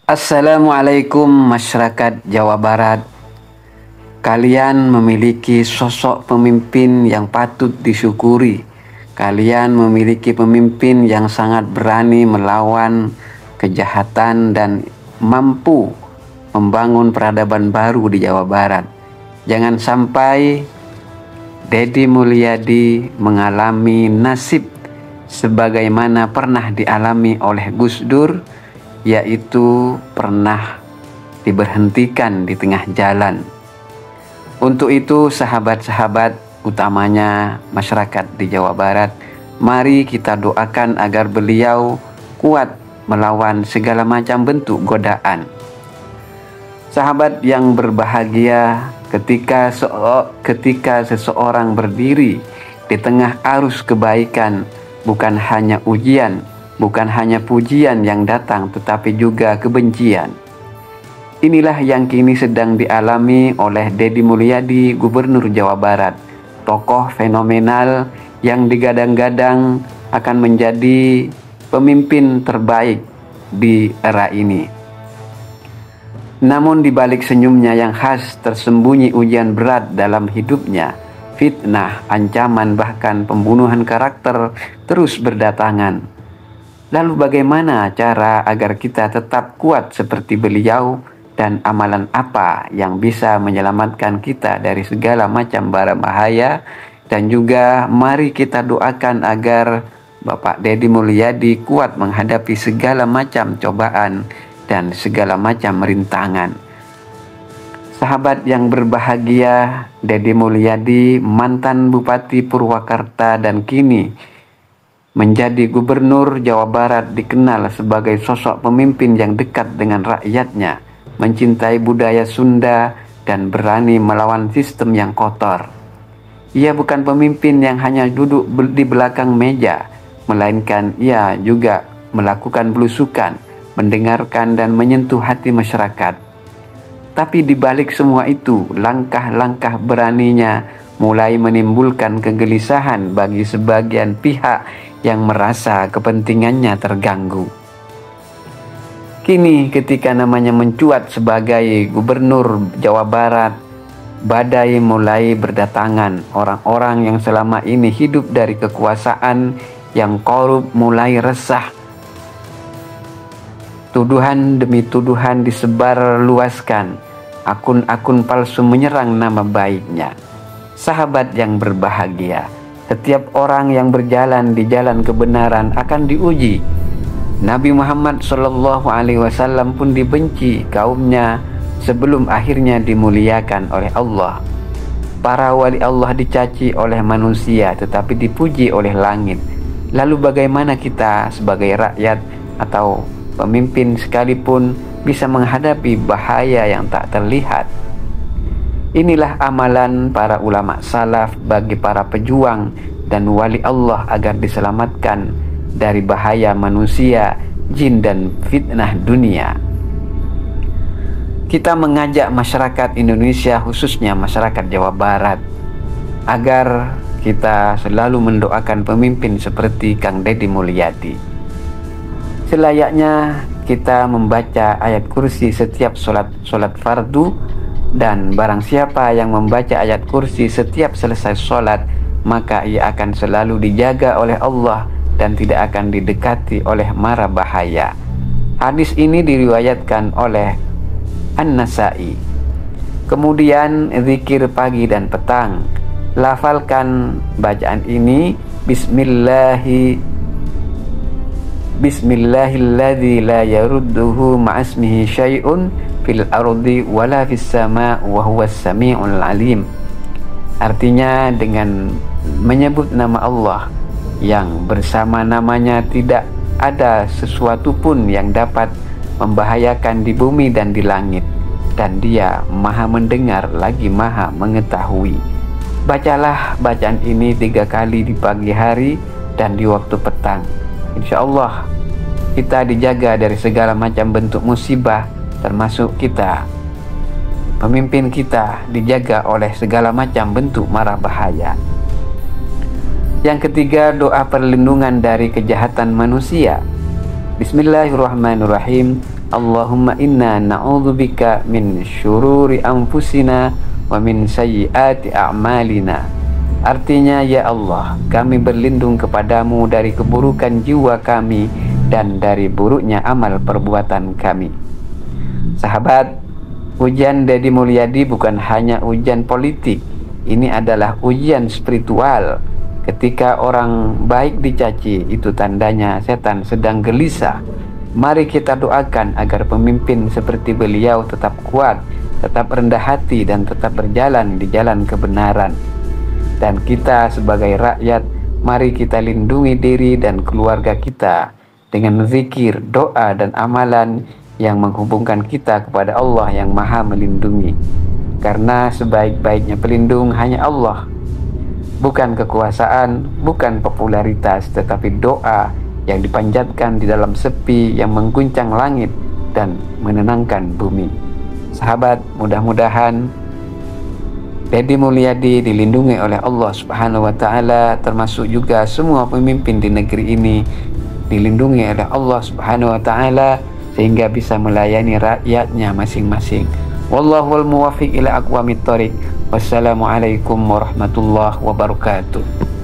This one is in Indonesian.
Assalamualaikum masyarakat Jawa Barat. Kalian memiliki sosok pemimpin yang patut disyukuri. Kalian memiliki pemimpin yang sangat berani melawan kejahatan dan mampu membangun peradaban baru di Jawa Barat. Jangan sampai Deddy Mulyadi mengalami nasib sebagaimana pernah dialami oleh Gus Dur, yaitu pernah diberhentikan di tengah jalan. Untuk itu sahabat-sahabat, utamanya masyarakat di Jawa Barat, mari kita doakan agar beliau kuat melawan segala macam bentuk godaan. Sahabat yang berbahagia, ketika seseorang berdiri di tengah arus kebaikan, bukan hanya ujian, bukan hanya pujian yang datang, tetapi juga kebencian. Inilah yang kini sedang dialami oleh Deddy Mulyadi, Gubernur Jawa Barat, tokoh fenomenal yang digadang-gadang akan menjadi pemimpin terbaik di era ini. Namun di balik senyumnya yang khas tersembunyi ujian berat dalam hidupnya. Fitnah, ancaman, bahkan pembunuhan karakter terus berdatangan. Lalu bagaimana cara agar kita tetap kuat seperti beliau, dan amalan apa yang bisa menyelamatkan kita dari segala macam bara bahaya? Dan juga mari kita doakan agar Bapak Deddy Mulyadi kuat menghadapi segala macam cobaan dan segala macam rintangan. Sahabat yang berbahagia, Deddy Mulyadi, mantan Bupati Purwakarta dan kini menjadi Gubernur Jawa Barat, dikenal sebagai sosok pemimpin yang dekat dengan rakyatnya, mencintai budaya Sunda, dan berani melawan sistem yang kotor. Ia bukan pemimpin yang hanya duduk di belakang meja, melainkan ia juga melakukan belusukan, mendengarkan dan menyentuh hati masyarakat. Tapi di balik semua itu, langkah-langkah beraninya mulai menimbulkan kegelisahan bagi sebagian pihak yang merasa kepentingannya terganggu. Kini ketika namanya mencuat sebagai Gubernur Jawa Barat, badai mulai berdatangan. Orang-orang yang selama ini hidup dari kekuasaan yang korup mulai resah. Tuduhan demi tuduhan disebar luaskan. Akun-akun palsu menyerang nama baiknya. Sahabat yang berbahagia, setiap orang yang berjalan di jalan kebenaran akan diuji. Nabi Muhammad SAW pun dibenci kaumnya sebelum akhirnya dimuliakan oleh Allah. Para wali Allah dicaci oleh manusia tetapi dipuji oleh langit. Lalu bagaimana kita sebagai rakyat atau pemimpin sekalipun bisa menghadapi bahaya yang tak terlihat? Inilah amalan para ulama salaf bagi para pejuang dan wali Allah agar diselamatkan dari bahaya manusia, jin, dan fitnah dunia. Kita mengajak masyarakat Indonesia, khususnya masyarakat Jawa Barat, agar kita selalu mendoakan pemimpin seperti Kang Deddy Mulyadi. Selayaknya kita membaca ayat kursi setiap sholat fardu, dan barang siapa yang membaca ayat kursi setiap selesai sholat, maka ia akan selalu dijaga oleh Allah dan tidak akan didekati oleh mara bahaya. Hadis ini diriwayatkan oleh An-Nasa'i. Kemudian zikir pagi dan petang. Lafalkan bacaan ini, Bismillahilladzi la yarudduhu ma'asmihi syai'un fil ardi wala fis sama' wa huwas sami'ul alim. Artinya, dengan menyebut nama Allah yang bersama namanya tidak ada sesuatu pun yang dapat membahayakan di bumi dan di langit, dan Dia Maha mendengar lagi Maha mengetahui. Bacalah bacaan ini 3 kali di pagi hari dan di waktu petang. Insya Allah kita dijaga dari segala macam bentuk musibah, termasuk kita, pemimpin kita, dijaga oleh segala macam bentuk mara bahaya. Yang ketiga, doa perlindungan dari kejahatan manusia. Bismillahirrahmanirrahim. Allahumma inna na'udzubika min syururi anfusina wa min sayyiati a'malina. Artinya, ya Allah, kami berlindung kepadamu dari keburukan jiwa kami dan dari buruknya amal perbuatan kami. Sahabat, ujian Deddy Mulyadi bukan hanya ujian politik. Ini adalah ujian spiritual. Ketika orang baik dicaci, itu tandanya setan sedang gelisah. Mari kita doakan agar pemimpin seperti beliau tetap kuat, tetap rendah hati, dan tetap berjalan di jalan kebenaran. Dan kita sebagai rakyat, mari kita lindungi diri dan keluarga kita dengan zikir, doa, dan amalan yang menghubungkan kita kepada Allah yang Maha Melindungi. Karena sebaik-baiknya pelindung hanya Allah. Bukan kekuasaan, bukan popularitas, tetapi doa yang dipanjatkan di dalam sepi yang mengguncang langit dan menenangkan bumi. Sahabat, mudah-mudahan Deddy Mulyadi dilindungi oleh Allah Subhanahu wa Ta'ala, termasuk juga semua pemimpin di negeri ini dilindungi oleh Allah Subhanahu wa Ta'ala, sehingga bisa melayani rakyatnya masing-masing. Wallahul muwaffiq ila aqwamit thoriq. Wassalamualaikum warahmatullahi wabarakatuh.